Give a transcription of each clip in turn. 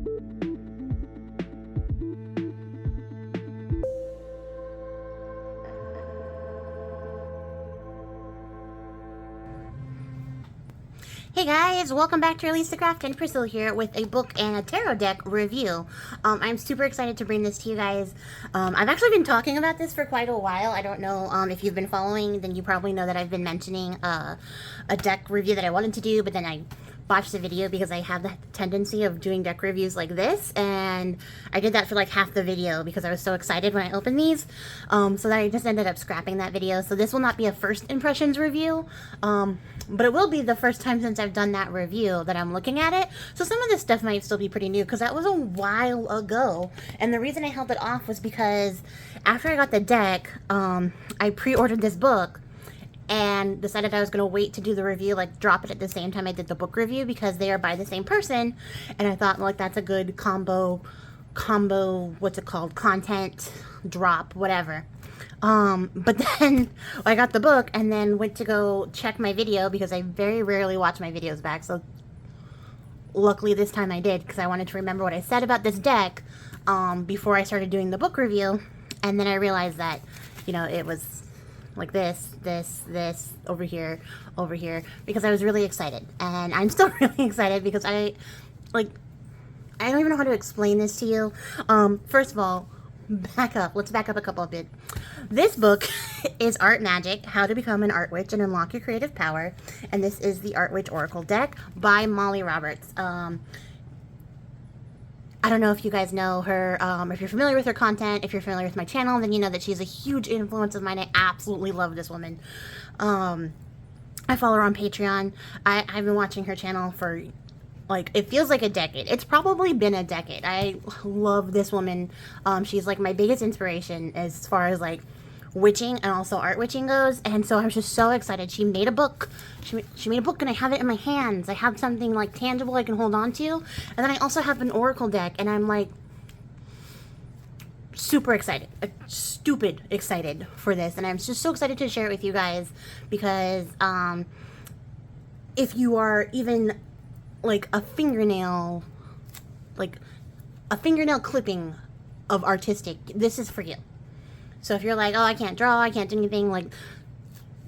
Hey guys, welcome back to Release the Craftin. Priscilla here with a book and a tarot deck review. I'm super excited to bring this to you guys. I've actually been talking about this for quite a while. I don't know if you've been following, then you probably know that I've been mentioning a deck review that I wanted to do, but then I botched the video because I have the tendency of doing deck reviews like this, and I did that for like half the video because I was so excited when I opened these, so that I just ended up scrapping that video. So this will not be a first impressions review, but it will be the first time since I've done that review that I'm looking at it. So some of this stuff might still be pretty new because that was a while ago, and the reason I held it off was because after I got the deck, I pre-ordered this book and decided I was going to wait to do the review, like drop it at the same time I did the book review because they are by the same person, and I thought, like, that's a good combo, what's it called, content drop, whatever. But then I got the book and then went to go check my video because I very rarely watch my videos back, so luckily this time I did because I wanted to remember what I said about this deck before I started doing the book review, and then I realized that, you know, it was like this, over here, because I was really excited, and I'm still really excited because I don't even know how to explain this to you. First of all, let's back up a couple of bit. This book is Art Magic, How to Become an Art Witch and Unlock Your Creative Power, and this is the Art Witch Oracle deck by Molly Roberts. I don't know if you guys know her, if you're familiar with her content. If you're familiar with my channel, then you know that she's a huge influence of mine. I absolutely love this woman. I follow her on Patreon. I've been watching her channel for, like, it feels like a decade. It's probably been a decade. I love this woman. She's like my biggest inspiration as far as like witching and also art witching goes, and so I was just so excited. She made a book. She made a book, and I have it in my hands. I have something like tangible I can hold on to, and then I also have an oracle deck, and I'm like super excited, stupid excited for this, and I'm just so excited to share it with you guys because if you are even like a fingernail clipping of artistic, this is for you. So if you're like, oh, I can't draw, I can't do anything, like,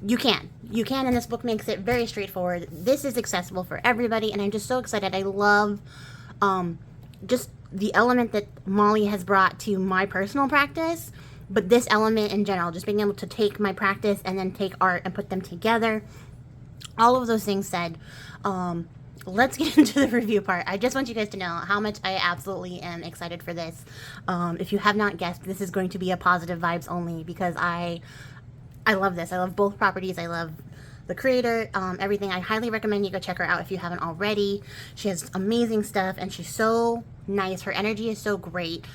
you can, and this book makes it very straightforward. This is accessible for everybody, and I'm just so excited. I love just the element that Molly has brought to my personal practice, but this element in general, just being able to take my practice and then take art and put them together. All of those things said, let's get into the review part. I just want you guys to know how much I absolutely am excited for this. If you have not guessed, this is going to be a positive vibes only because I love this. I love both properties. I love the creator, everything. I highly recommend you go check her out if you haven't already. She has amazing stuff, and she's so nice. Her energy is so great.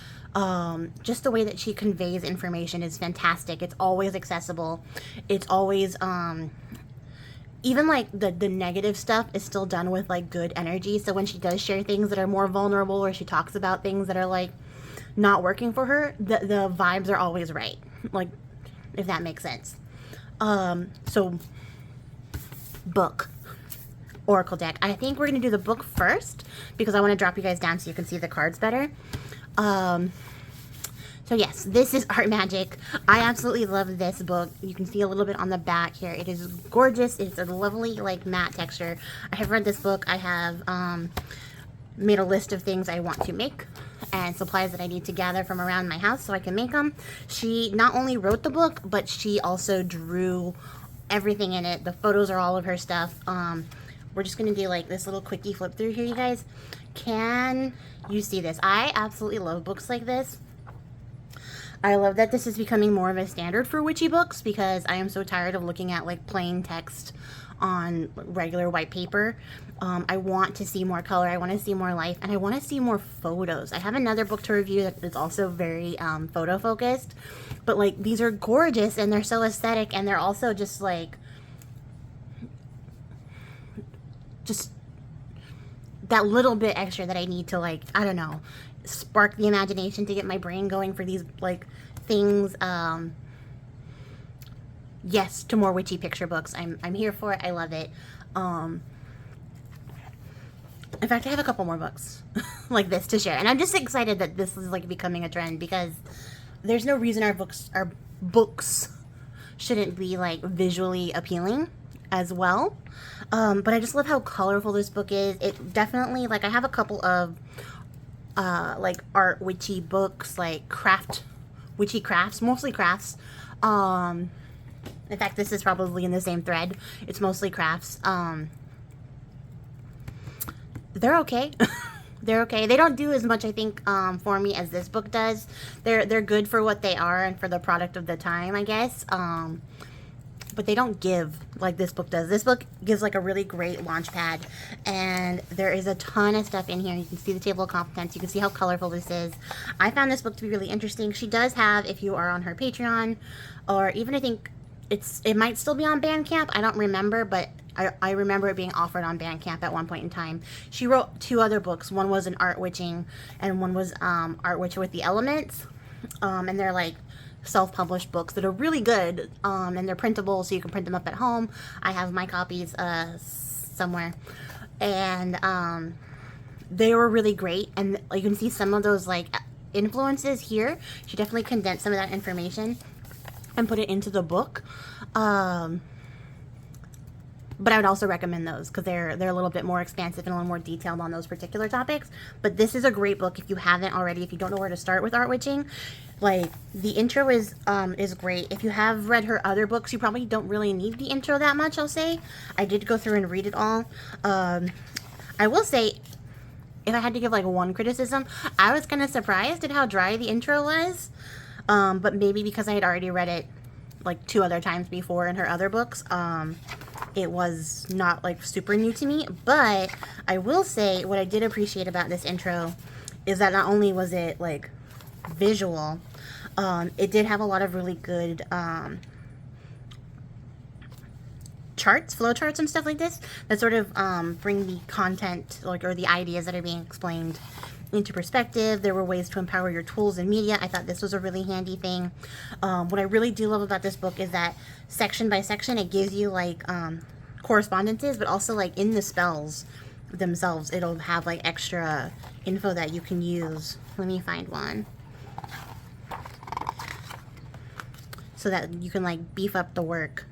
Just the way that she conveys information is fantastic. It's always accessible. It's always even like the negative stuff is still done with like good energy. So when she does share things that are more vulnerable, or she talks about things that are like not working for her, the vibes are always right. Like, if that makes sense. So book, oracle deck. I think we're gonna do the book first because I want to drop you guys down so you can see the cards better. So yes, this is Art Magic. I absolutely love this book. You can see a little bit on the back here. It is gorgeous. It's a lovely like matte texture. I have read this book. I have made a list of things I want to make and supplies that I need to gather from around my house so I can make them. She not only wrote the book, but she also drew everything in it. The photos are all of her stuff. We're just gonna do like this little quickie flip through here, you guys. Can you see this? I absolutely love books like this. I love that this is becoming more of a standard for witchy books because I am so tired of looking at like plain text on regular white paper. I want to see more color, I want to see more life, and I want to see more photos. I have another book to review that is also very photo focused, but like these are gorgeous and they're so aesthetic, and they're also just like that little bit extra that I need to, like, I don't know, spark the imagination to get my brain going for these like things. Yes, to more witchy picture books. I'm here for it. I love it. In fact, I have a couple more books like this to share. And I'm just excited that this is like becoming a trend, because there's no reason our books shouldn't be like visually appealing as well. But I just love how colorful this book is. It definitely, like, I have a couple of like art witchy books, like witchy crafts, mostly crafts. In fact, this is probably in the same thread. It's mostly crafts. They're okay. They're okay. They don't do as much, I think, for me as this book does. They're good for what they are and for the product of the time, I guess. But they don't give like this book does. This book gives like a really great launch pad, and there is a ton of stuff in here. You can see the table of contents. You can see how colorful this is. I found this book to be really interesting. She does have, if you are on her Patreon, or even I think it might still be on Bandcamp. I don't remember, but I remember it being offered on Bandcamp at one point in time. She wrote 2 other books. One was an art witching, and one was Art Witcher with the Elements. And they're like self-published books that are really good, and they're printable, so you can print them up at home. I have my copies somewhere, and they were really great. And you can see some of those like influences here. She definitely condensed some of that information and put it into the book. But I would also recommend those, because they're a little bit more expansive and a little more detailed on those particular topics. But this is a great book if you haven't already, if you don't know where to start with art witching. Like, the intro is great. If you have read her other books, you probably don't really need the intro that much, I'll say. I did go through and read it all. I will say, if I had to give like one criticism, I was kind of surprised at how dry the intro was. But maybe because I had already read it like 2 other times before in her other books, it was not like super new to me. But I will say what I did appreciate about this intro is that not only was it like visual, it did have a lot of really good charts, flow charts and stuff like this that sort of bring the content, like, or the ideas that are being explained into perspective. There were ways to empower your tools and media. I thought this was a really handy thing. What I really do love about this book is that section by section it gives you like correspondences, but also like in the spells themselves it'll have like extra info that you can use. Let me find one so that you can like beef up the work.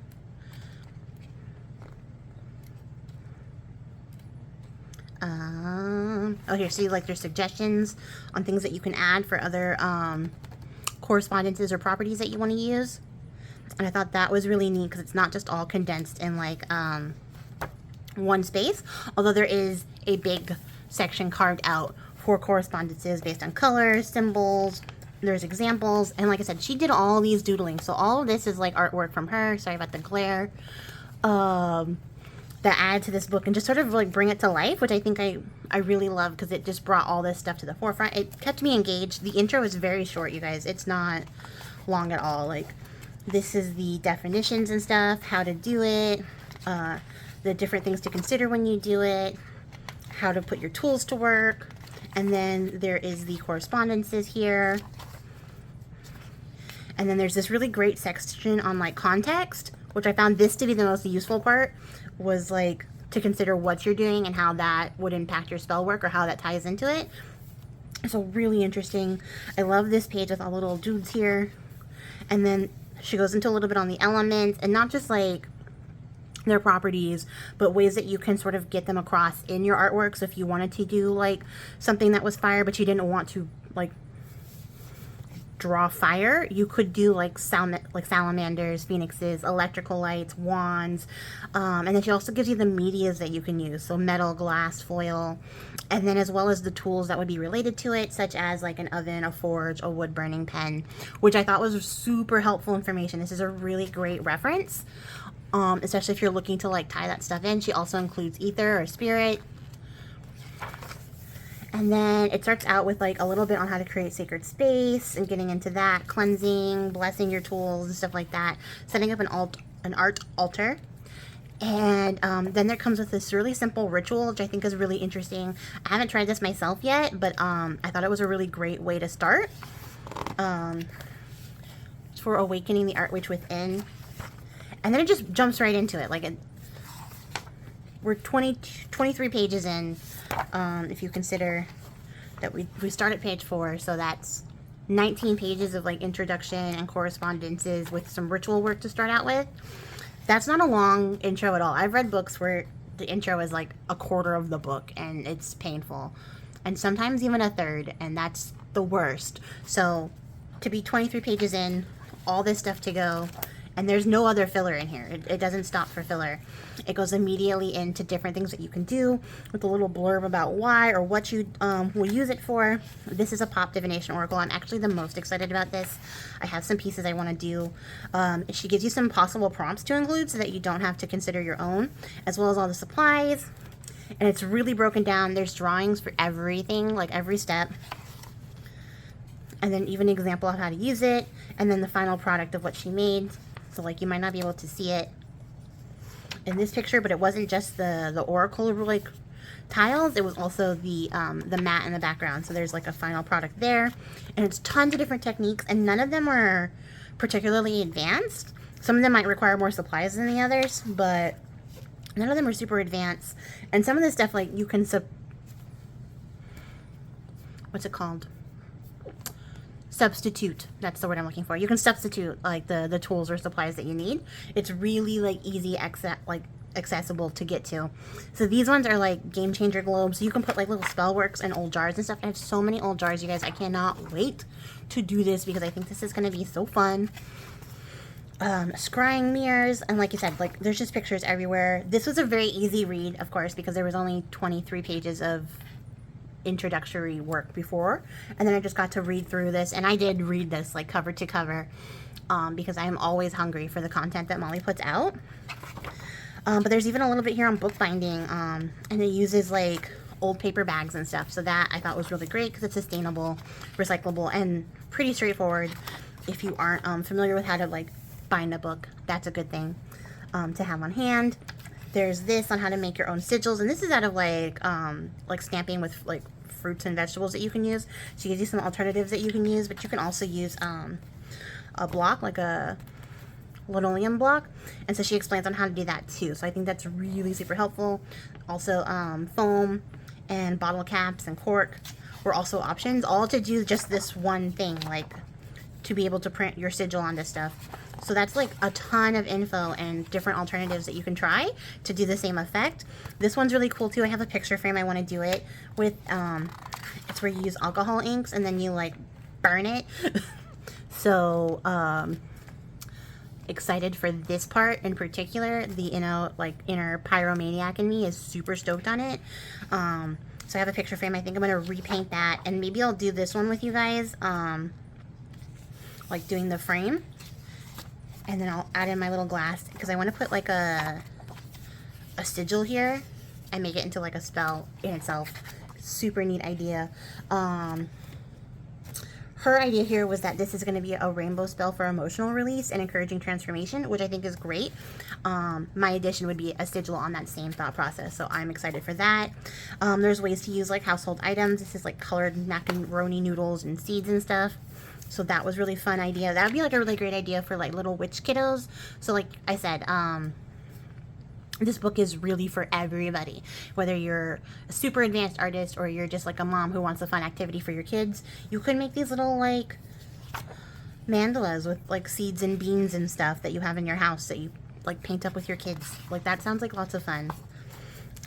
Oh, here, see, like, there's suggestions on things that you can add for other correspondences or properties that you want to use. And I thought that was really neat, because it's not just all condensed in like one space, although there is a big section carved out for correspondences based on colors, symbols. There's examples, and like I said, she did all these doodling, so all of this is like artwork from her. Sorry about the glare. That add to this book and just sort of like bring it to life, which I think I really love, because it just brought all this stuff to the forefront. It kept me engaged. The intro is very short, you guys. It's not long at all. Like, this is the definitions and stuff, how to do it, the different things to consider when you do it, how to put your tools to work, and then there is the correspondences here. And then there's this really great section on like context, which I found this to be the most useful part, was like to consider what you're doing and how that would impact your spell work or how that ties into it. So really interesting. I love this page with all the little dudes here. And then she goes into a little bit on the elements, and not just like their properties, but ways that you can sort of get them across in your artwork. So if you wanted to do like something that was fire, but you didn't want to like draw fire, you could do like salamanders, phoenixes, electrical lights, wands, and then she also gives you the medias that you can use, so metal, glass, foil, and then as well as the tools that would be related to it, such as like an oven, a forge, a wood burning pen, which I thought was super helpful information. This is a really great reference, especially if you're looking to like tie that stuff in. She also includes ether or spirit. And then it starts out with like a little bit on how to create sacred space and getting into that, cleansing, blessing your tools and stuff like that, setting up an art altar. And then there comes with this really simple ritual, which I think is really interesting. I haven't tried this myself yet, but I thought it was a really great way to start for awakening the art witch within. And then it just jumps right into it. Like we're 23 pages in, if you consider that we start at page 4, so that's 19 pages of like introduction and correspondences with some ritual work to start out with. That's not a long intro at all. I've read books where the intro is like a quarter of the book and it's painful, and sometimes even a third, and that's the worst. So to be 23 pages in, all this stuff to go, and there's no other filler in here. It doesn't stop for filler. It goes immediately into different things that you can do with a little blurb about why or what you will use it for. This is a pop divination oracle. I'm actually the most excited about this. I have some pieces I want to do. She gives you some possible prompts to include so that you don't have to consider your own, as well as all the supplies. And it's really broken down. There's drawings for everything, like every step. And then even an example of how to use it. And then the final product of what she made. So like you might not be able to see it in this picture, but it wasn't just the oracle like tiles, it was also the mat in the background. So there's like a final product there, and it's tons of different techniques, and none of them are particularly advanced. Some of them might require more supplies than the others, but none of them are super advanced. And some of this stuff, like you can what's it called? Substitute. That's the word I'm looking for. You can substitute like the tools or supplies that you need. It's really like easy accessible to get to. So these ones are like game changer globes. So you can put like little spell works and old jars and stuff. I have so many old jars, you guys. I cannot wait to do this because I think this is going to be so fun. Scrying mirrors, and like I said, like there's just pictures everywhere. This was a very easy read, of course, because there was only 23 pages of introductory work before, and then I just got to read through this, and I did read this like cover to cover, because I am always hungry for the content that Molly puts out. But there's even a little bit here on bookbinding, and it uses like old paper bags and stuff, so that I thought was really great because it's sustainable, recyclable, and pretty straightforward. If you aren't familiar with how to like bind a book, that's a good thing to have on hand. There's this on how to make your own sigils, and this is out of like stamping with like fruits and vegetables that you can use. She gives you some alternatives that you can use, but you can also use a block, like a linoleum block, and so she explains on how to do that too. So I think that's really super helpful. Also foam and bottle caps and cork were also options, all to do just this one thing, like to be able to print your sigil on this stuff. So that's like a ton of info and different alternatives that you can try to do the same effect. This one's really cool too. I have a picture frame I want to do it with. It's where you use alcohol inks and then you like burn it. So excited for this part in particular. The inner pyromaniac in me is super stoked on it. So I have a picture frame. I think I'm gonna repaint that, and maybe I'll do this one with you guys, like doing the frame. And then I'll add in my little glass because I want to put like a sigil here and make it into like a spell in itself. Super neat idea. Her idea here was that this is going to be a rainbow spell for emotional release and encouraging transformation, which I think is great. My addition would be a sigil on that same thought process, so I'm excited for that. There's ways to use like household items. This is like colored macaroni noodles and seeds and stuff. So that was really fun idea. That would be like a really great idea for like little witch kiddos. So like I said, this book is really for everybody. Whether you're a super advanced artist or you're just like a mom who wants a fun activity for your kids, you could make these little like mandalas with like seeds and beans and stuff that you have in your house that you like paint up with your kids. Like that sounds like lots of fun.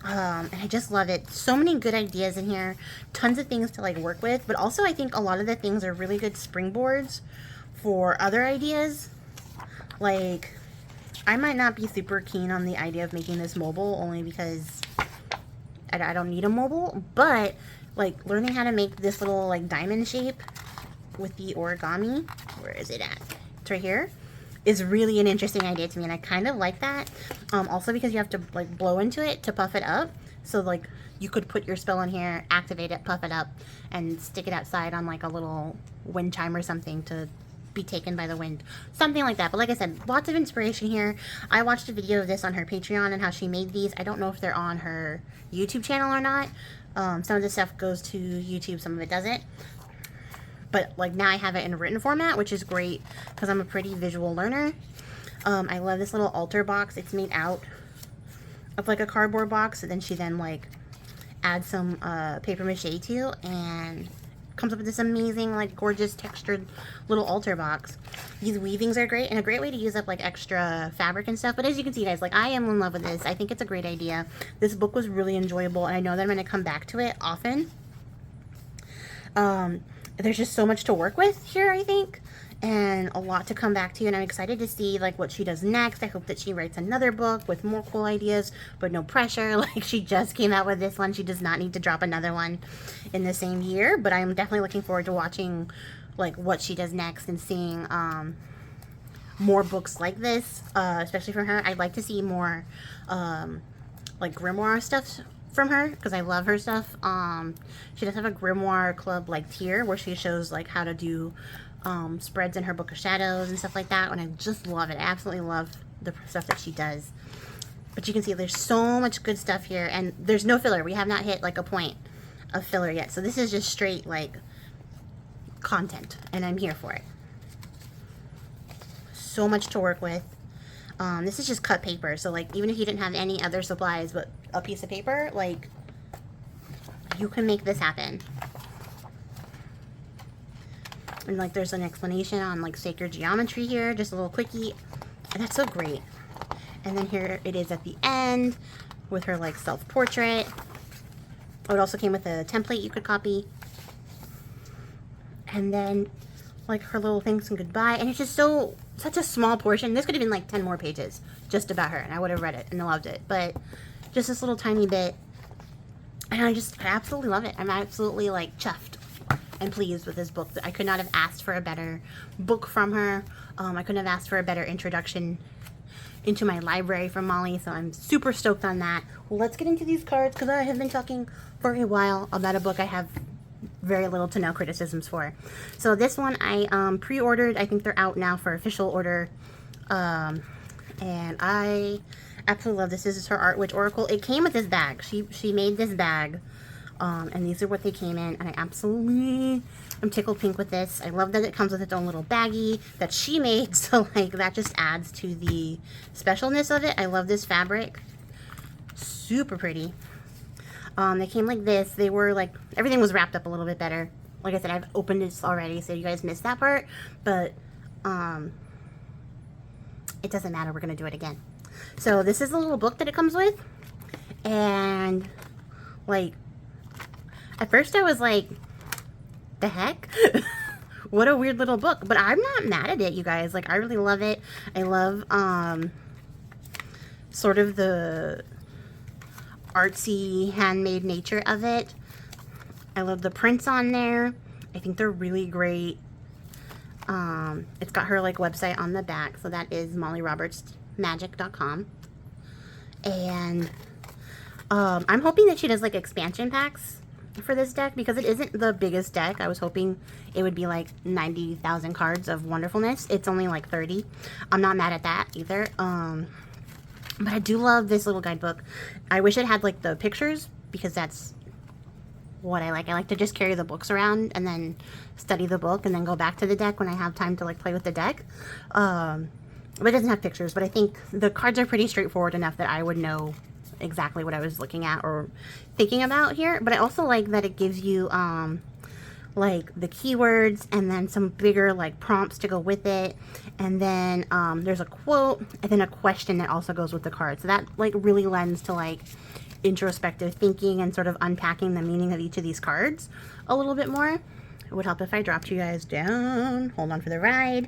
And I just love it. So many good ideas in here. Tons of things to like work with. But also I think a lot of the things are really good springboards for other ideas. Like, I might not be super keen on the idea of making this mobile only because I don't need a mobile. But like learning how to make this little like diamond shape with the origami. Where is it at? It's right here. Is really an interesting idea to me, and I kind of like that. Also because you have to like blow into it to puff it up. So like you could put your spell in here, activate it, puff it up, and stick it outside on like a little wind chime or something to be taken by the wind. Something like that. But like I said, lots of inspiration here. I watched a video of this on her Patreon and how she made these. I don't know if they're on her YouTube channel or not. Some of the stuff goes to YouTube, some of it doesn't. But like now I have it in a written format, which is great because I'm a pretty visual learner. I love this little altar box. It's made out of like a cardboard box, and then she like adds some paper mache to, and comes up with this amazing, like, gorgeous textured little altar box. These weavings are great, and a great way to use up like extra fabric and stuff. But as you can see, guys, like, I am in love with this. I think it's a great idea. This book was really enjoyable, and I know that I'm going to come back to it often. There's just so much to work with here, I think, and a lot to come back to, and I'm excited to see like what she does next. I hope that she writes another book with more cool ideas, but no pressure. Like, she just came out with this one. She does not need to drop another one in the same year, but I'm definitely looking forward to watching like what she does next and seeing more books like this, especially from her. I'd like to see more like Grimoire stuff from her, because I love her stuff. She does have a Grimoire Club like tier where she shows like how to do spreads in her Book of Shadows and stuff like that, and I just love it. I absolutely love the stuff that she does. But you can see there's so much good stuff here, and there's no filler. We have not hit like a point of filler yet, so this is just straight like content, and I'm here for it. So much to work with. This is just cut paper, so like even if you didn't have any other supplies but a piece of paper, like, you can make this happen. And like there's an explanation on like sacred geometry here, just a little quickie, and that's so great. And then here it is at the end with her like self-portrait. Oh, it also came with a template you could copy. And then like her little thanks and goodbye, and it's just such a small portion. This could have been like 10 more pages just about her, and I would have read it and loved it. But just this little tiny bit, and I absolutely love it. I'm absolutely like chuffed and pleased with this book. I could not have asked for a better book from her. I couldn't have asked for a better introduction into my library from Molly, so I'm super stoked on that. Let's get into these cards, because I have been talking for a while about a book I have very little to no criticisms for. So this one I pre-ordered. I think they're out now for official order, and I absolutely love this. This is her Art Witch Oracle. It came with this bag. She made this bag, and these are what they came in, and I absolutely am tickled pink with this. I love that it comes with its own little baggie that she made, so like that just adds to the specialness of it. I love this fabric. Super pretty. They came like this. They were like, everything was wrapped up a little bit better. Like I said, I've opened this already, so you guys missed that part, but it doesn't matter. We're going to do it again. So this is a little book that it comes with, and like, at first I was like, the heck? What a weird little book, but I'm not mad at it, you guys. Like, I really love it. I love sort of the artsy handmade nature of it. I love the prints on there. I think they're really great. It's got her like website on the back, so that is mollyrobertsmagic.com. And I'm hoping that she does like expansion packs for this deck, because it isn't the biggest deck. I was hoping it would be like 90,000 cards of wonderfulness. It's only like 30. I'm not mad at that either. But I do love this little guidebook. I wish it had like the pictures, because that's what I like. I like to just carry the books around and then study the book and then go back to the deck when I have time to like play with the deck. But it doesn't have pictures, but I think the cards are pretty straightforward enough that I would know exactly what I was looking at or thinking about here. But I also like that it gives you like the keywords and then some bigger like prompts to go with it, and then there's a quote and then a question that also goes with the card, so that like really lends to like introspective thinking and sort of unpacking the meaning of each of these cards a little bit more. It would help if I dropped you guys down. Hold on for the ride.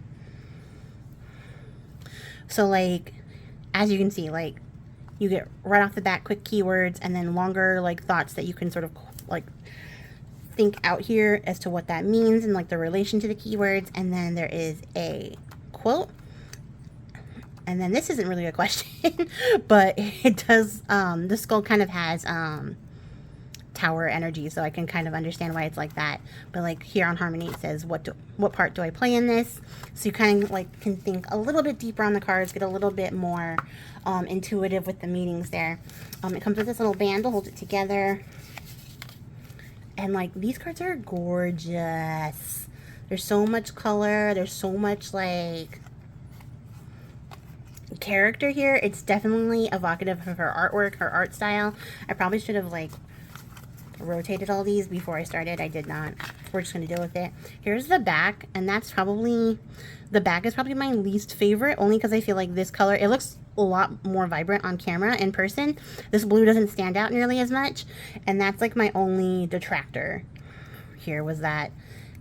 So like, as you can see, like, you get right off the bat quick keywords and then longer like thoughts that you can sort of like think out here as to what that means and like the relation to the keywords. And then there is a quote, and then this isn't really a question, but it does, the skull kind of has tower energy, so I can kind of understand why it's like that. But like here on Harmony it says, what part do I play in this? So you kind of like can think a little bit deeper on the cards, get a little bit more intuitive with the meanings there. It comes with this little band to hold it together. And like, these cards are gorgeous. There's so much color. There's so much like character here. It's definitely evocative of her artwork, her art style. I probably should have like rotated all these before I started. I did not. We're just gonna deal with it. Here's the back, and that's probably, the back is probably my least favorite, only because I feel like this color, it looks a lot more vibrant on camera. In person, this blue doesn't stand out nearly as much, and that's like my only detractor here, was that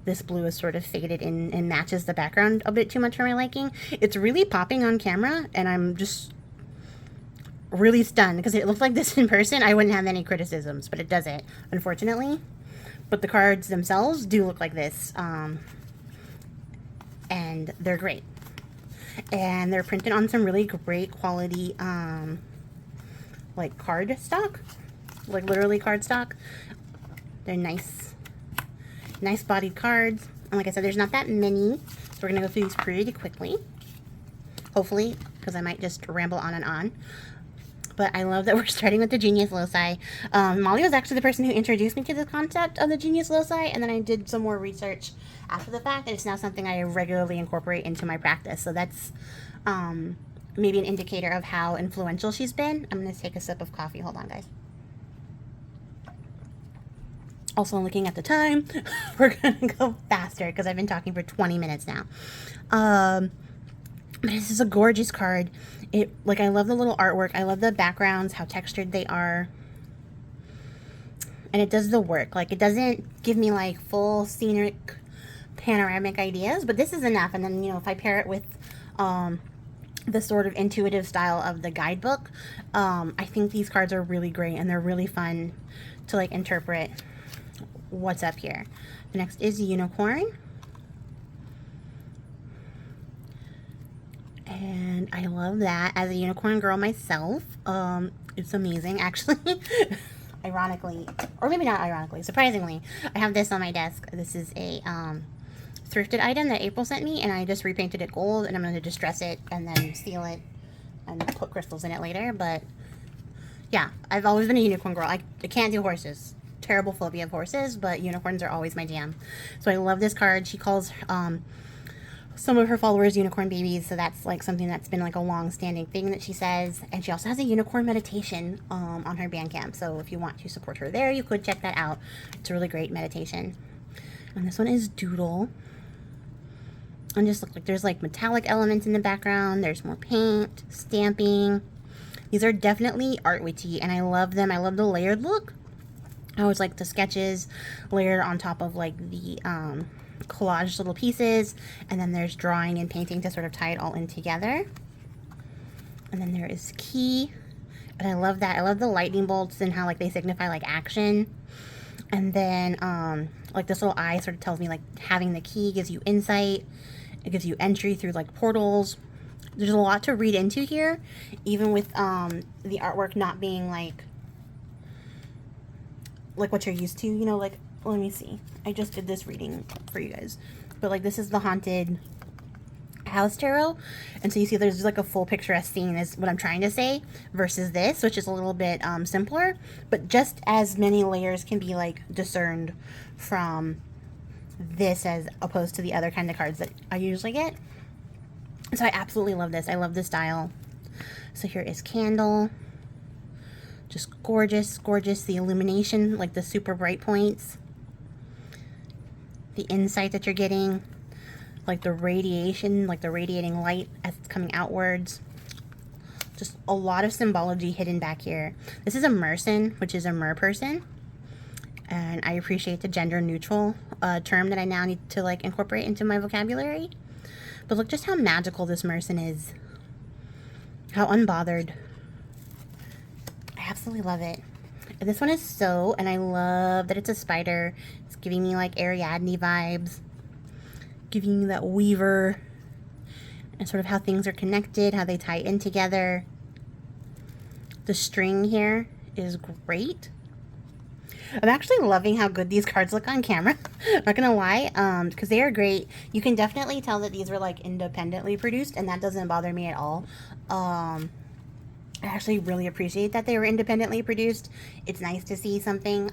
this blue is sort of faded in and matches the background a bit too much for my liking. It's really popping on camera, and I'm just really stunned, because it looked like this in person, I wouldn't have any criticisms, but it doesn't, unfortunately. But the cards themselves do look like this, and they're great. And they're printed on some really great quality, like card stock, like literally card stock. They're nice bodied cards. And like I said, there's not that many, so we're gonna go through these pretty quickly, hopefully, because I might just ramble on and on. But I love that we're starting with the Genius Loci. Molly was actually the person who introduced me to the concept of the Genius Loci, and then I did some more research after the fact, and it's now something I regularly incorporate into my practice. So that's maybe an indicator of how influential she's been. I'm going to take a sip of coffee. Hold on, guys. Also, looking at the time, we're going to go faster because I've been talking for 20 minutes now. But this is a gorgeous card. Like, I love the little artwork. I love the backgrounds, how textured they are. And it does the work. Like, it doesn't give me, like, full scenic panoramic ideas, but this is enough. And then, you know, if I pair it with the sort of intuitive style of the guidebook, I think these cards are really great, and they're really fun to, like, interpret what's up here. The next is Unicorn. And I love that. As a unicorn girl myself, it's amazing, actually. Ironically, or maybe not ironically, surprisingly, I have this on my desk. This is a thrifted item that April sent me, and I just repainted it gold, and I'm going to distress it and then seal it and put crystals in it later. But yeah, I've always been a unicorn girl. I can't do horses. Terrible phobia of horses, but unicorns are always my jam. So I love this card. She calls some of her followers unicorn babies, so that's like something that's been like a long-standing thing that she says. And she also has a unicorn meditation on her Bandcamp, so if you want to support her there, you could check that out. It's a really great meditation. And this one is Doodle. And just look, like there's like metallic elements in the background. There's more paint, stamping. These are definitely art witchy, and I love them. I love the layered look. I always like the sketches layered on top of like the collage little pieces, and then there's drawing and painting to sort of tie it all in together. And then there is key, and I love that. I love the lightning bolts and how like they signify like action. And then like this little eye sort of tells me like having the key gives you insight. It gives you entry through like portals. There's a lot to read into here, even with the artwork not being like what you're used to, you know. Like, let me see, I just did this reading for you guys, but like this is the Haunted House Tarot, and so you see there's like a full picturesque scene is what I'm trying to say, versus this, which is a little bit simpler, but just as many layers can be like discerned from this as opposed to the other kind of cards that I usually get. So I absolutely love this. I love the style. So here is Candle. Just gorgeous, gorgeous. The illumination, like the super bright points. The insight that you're getting. Like the radiation, like the radiating light as it's coming outwards. Just a lot of symbology hidden back here. This is a Merson, which is a mer person. And I appreciate the gender neutral term that I now need to like incorporate into my vocabulary. But look just how magical this Merson is. How unbothered. I absolutely love it. And this one is So, and I love that it's a spider. It's giving me like Ariadne vibes. Giving me that weaver. And sort of how things are connected, how they tie in together. The string here is great. I'm actually loving how good these cards look on camera. Not gonna lie, because they are great. You can definitely tell that these were like independently produced, and that doesn't bother me at all. I actually really appreciate that they were independently produced. It's nice to see something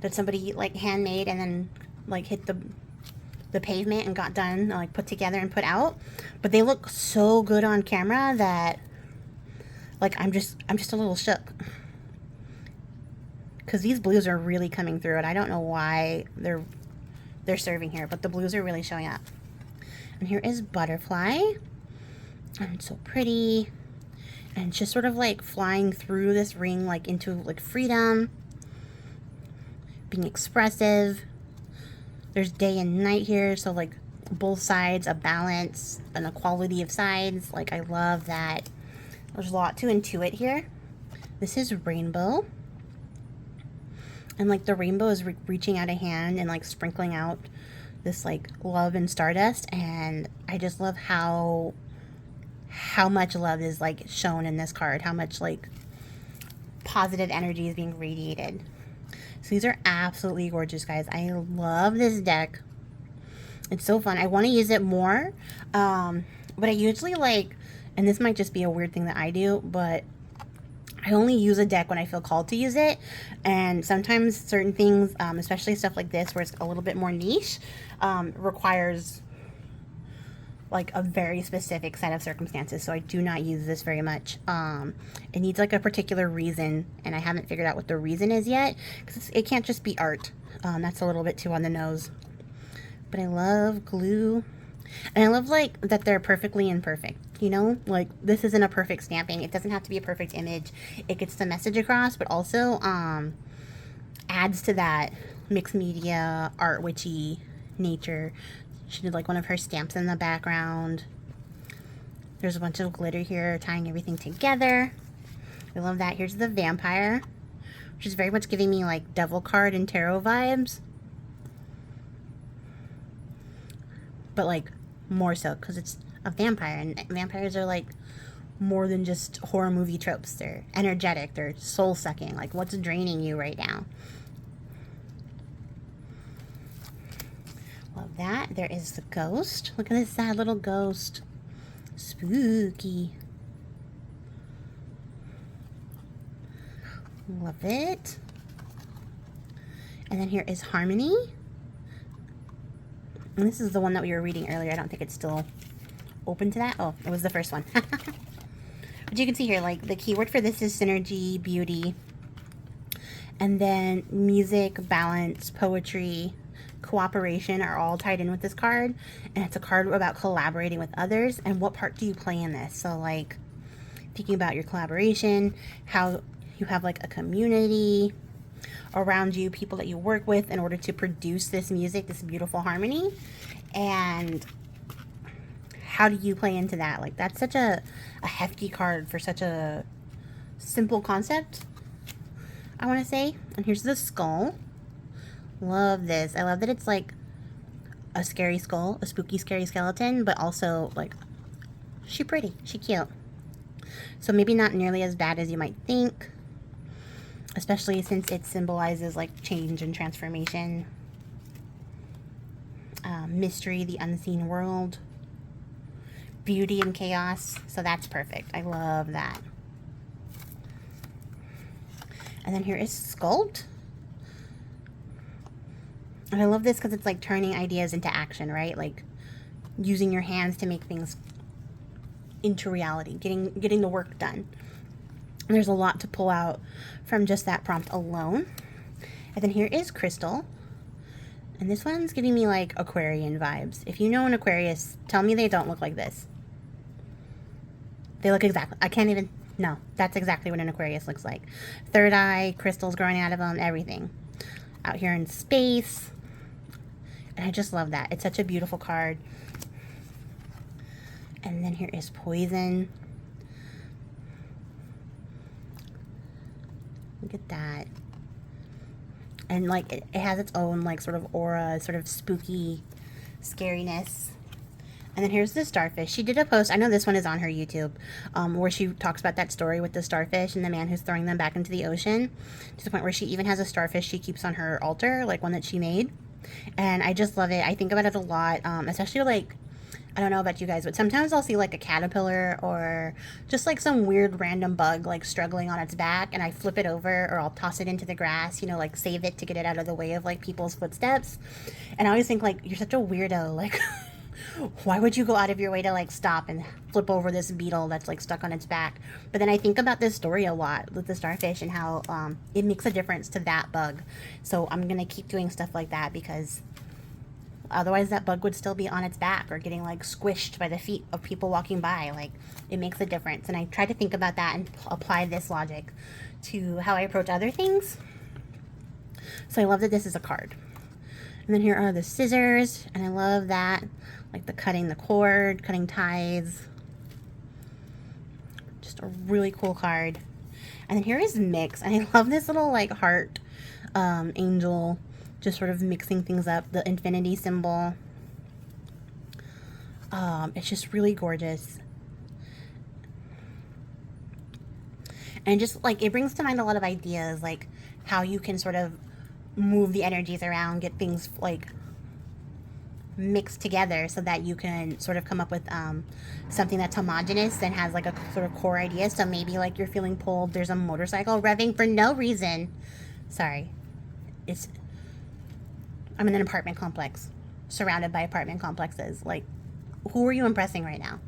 that somebody like handmade and then like hit the the pavement and got done, like put together and put out. But they look so good on camera that like I'm just a little shook. Because these blues are really coming through and I don't know why they're serving here, but the blues are really showing up. And here is Butterfly. And it's so pretty. And it's just sort of like flying through this ring like into like freedom. Being expressive. There's day and night here, so like both sides, a balance, an equality of sides. Like I love that. There's a lot to intuit here. This is Rainbow. And like the rainbow is reaching out a hand and like sprinkling out this like love and stardust. And I just love how much love is like shown in this card. How much like positive energy is being radiated. So these are absolutely gorgeous, guys. I love this deck. It's so fun. I want to use it more. But I usually like, and this might just be a weird thing that I do, but I only use a deck when I feel called to use it. And sometimes certain things, especially stuff like this where it's a little bit more niche, requires like a very specific set of circumstances. So I do not use this very much. It needs like a particular reason, and I haven't figured out what the reason is yet, because it can't just be art. That's a little bit too on the nose. But I love glue. And I love like that they're perfectly imperfect, you know, like this isn't a perfect stamping. It doesn't have to be a perfect image. It gets the message across, but also adds to that mixed media, art witchy nature. She did like one of her stamps in the background. There's a bunch of glitter here tying everything together. I love that. Here's the vampire, which is very much giving me like devil card and tarot vibes. But like more so because it's a vampire, and vampires are like more than just horror movie tropes. They're energetic, they're soul sucking, like what's draining you right now. Love that. There is the ghost. Look at this sad little ghost. Spooky. Love it. And then here is Harmony. And this is the one that we were reading earlier. I don't think it's still open to that. Oh, it was the first one. But you can see here, like, the keyword for this is synergy, beauty. And then music, balance, poetry, cooperation are all tied in with this card. And it's a card about collaborating with others. And what part do you play in this? So, like, thinking about your collaboration, how you have, like, a community around you, people that you work with in order to produce this music, this beautiful harmony. And how do you play into that? Like, that's such a hefty card for such a simple concept, I want to say. And here's the skull. Love this. I love that it's like a scary skull, a spooky, scary skeleton, but also like she pretty, she cute. So maybe not nearly as bad as you might think, especially since it symbolizes like change and transformation, mystery, the unseen world, beauty and chaos. So that's perfect. I love that. And then here is Sculpt. And I love this because it's like turning ideas into action, right? Like using your hands to make things into reality, getting the work done. And there's a lot to pull out from just that prompt alone. And then here is Crystal. And this one's giving me like Aquarian vibes. If you know an Aquarius, tell me they don't look like this. They look exactly, I can't even, no, that's exactly what an Aquarius looks like. Third eye, crystals growing out of them, everything. Out here in space. And I just love that. It's such a beautiful card. And then here is Poison. Look at that. And like it has its own like sort of aura, sort of spooky scariness. And then here's the starfish. She did a post, I know this one is on her YouTube, where she talks about that story with the starfish and the man who's throwing them back into the ocean, to the point where she even has a starfish she keeps on her altar, like one that she made. And I just love it. I think about it a lot, especially like I don't know about you guys, but sometimes I'll see like a caterpillar or just like some weird random bug like struggling on its back, and I flip it over or I'll toss it into the grass, you know, like save it to get it out of the way of like people's footsteps. And I always think like, you're such a weirdo, like why would you go out of your way to like stop and flip over this beetle that's like stuck on its back? But then I think about this story a lot with the starfish and how it makes a difference to that bug. So I'm gonna keep doing stuff like that, because otherwise that bug would still be on its back or getting like squished by the feet of people walking by. Like, it makes a difference. And I try to think about that and apply this logic to how I approach other things. So I love that this is a card. And then here are the scissors, and I love that, like the cutting the cord, cutting ties. Just a really cool card. And then here is Mix, and I love this little like heart angel, just sort of mixing things up, the infinity symbol. It's just really gorgeous. And just like, it brings to mind a lot of ideas, like how you can sort of move the energies around, get things like mixed together so that you can sort of come up with something that's homogenous and has like a sort of core idea. So maybe like you're feeling pulled, there's a motorcycle revving for no reason. Sorry. I'm in an apartment complex, surrounded by apartment complexes. Like, who are you impressing right now?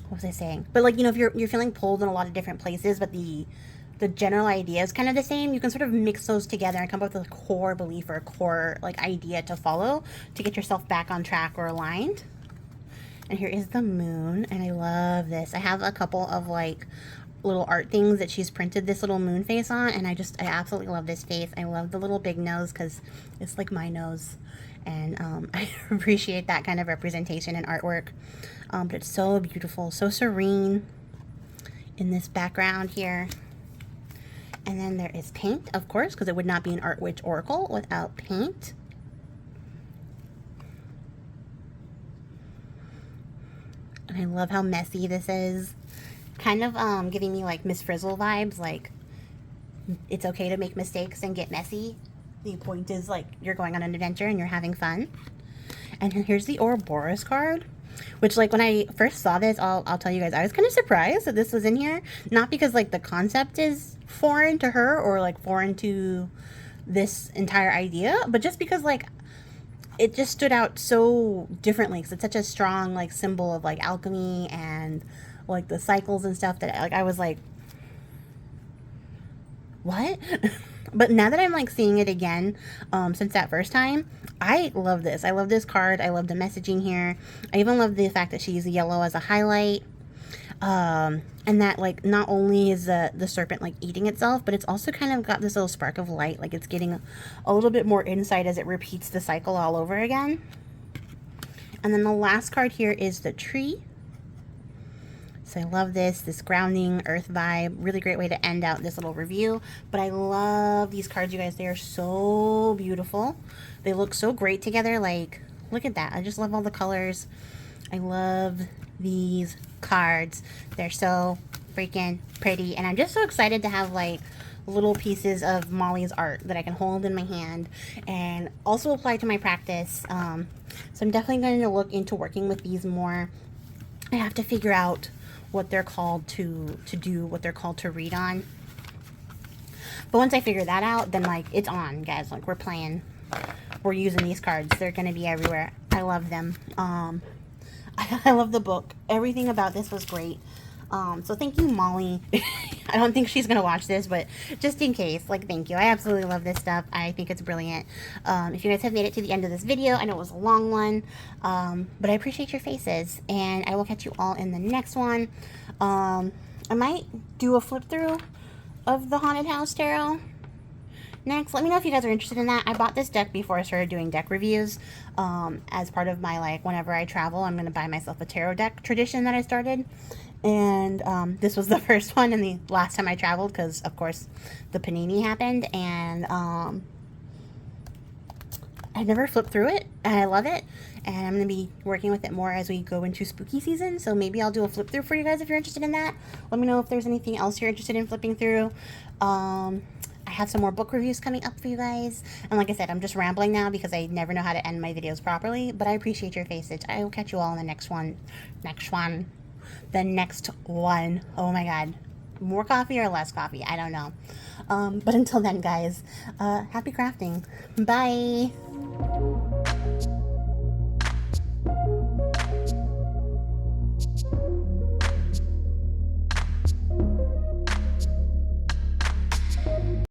What was I saying? But like, you know, if you're feeling pulled in a lot of different places, but the general idea is kind of the same, you can sort of mix those together and come up with a core belief or a core like idea to follow to get yourself back on track or aligned. And here is the moon, and I love this. I have a couple of like little art things that she's printed this little moon face on, and I absolutely love this face. I love the little big nose because it's like my nose, and I appreciate that kind of representation in artwork. But it's so beautiful, so serene in this background here. And then there is paint, of course, because it would not be an Art Witch Oracle without paint. And I love how messy this is. Kind of giving me like Miss Frizzle vibes, like it's okay to make mistakes and get messy. The point is like you're going on an adventure and you're having fun. And here's the Ouroboros card, which like when I first saw this, I'll tell you guys, I was kind of surprised that this was in here. Not because like the concept is foreign to her or like foreign to this entire idea, but just because like it just stood out so differently, because it's such a strong like symbol of like alchemy and like the cycles and stuff, that like I was like, what? But now that I'm like seeing it again, since that first time, I love this. I love this card. I love the messaging here. I even love the fact that she used yellow as a highlight. And that like not only is the serpent like eating itself, but it's also kind of got this little spark of light, like it's getting a little bit more insight as it repeats the cycle all over again. And then the last card here is the tree. So I love this grounding earth vibe. Really great way to end out this little review. But I love these cards, you guys. They are so beautiful. They look so great together. Like, look at that. I just love all the colors. I love these cards. They're so freaking pretty. And I'm just so excited to have like little pieces of Molly's art that I can hold in my hand and also apply to my practice. So I'm definitely going to look into working with these more. I have to figure out what they're called to do, what they're called to read on. But once I figure that out, then like it's on, guys. Like we're playing, we're using these cards. They're gonna be everywhere. I love them. I love the book. Everything about this was great. So thank you, Molly. I don't think she's gonna watch this, but just in case, like, thank you. I absolutely love this stuff. I think it's brilliant. If you guys have made it to the end of this video, I know it was a long one, but I appreciate your faces, and I will catch you all in the next one. I might do a flip through of the Haunted House Tarot next. Let me know if you guys are interested in that. I bought this deck before I started doing deck reviews, as part of my, like, whenever I travel, I'm going to buy myself a tarot deck tradition that I started. And this was the first one and the last time I traveled, because, of course, the panini happened. And I never flipped through it, and I love it. And I'm going to be working with it more as we go into spooky season. So maybe I'll do a flip through for you guys if you're interested in that. Let me know if there's anything else you're interested in flipping through. I have some more book reviews coming up for you guys. And like I said, I'm just rambling now because I never know how to end my videos properly. But I appreciate your faces. I will catch you all in the next one. The next one. Oh my God. More coffee or less coffee? I don't know. But until then, guys, happy crafting. Bye.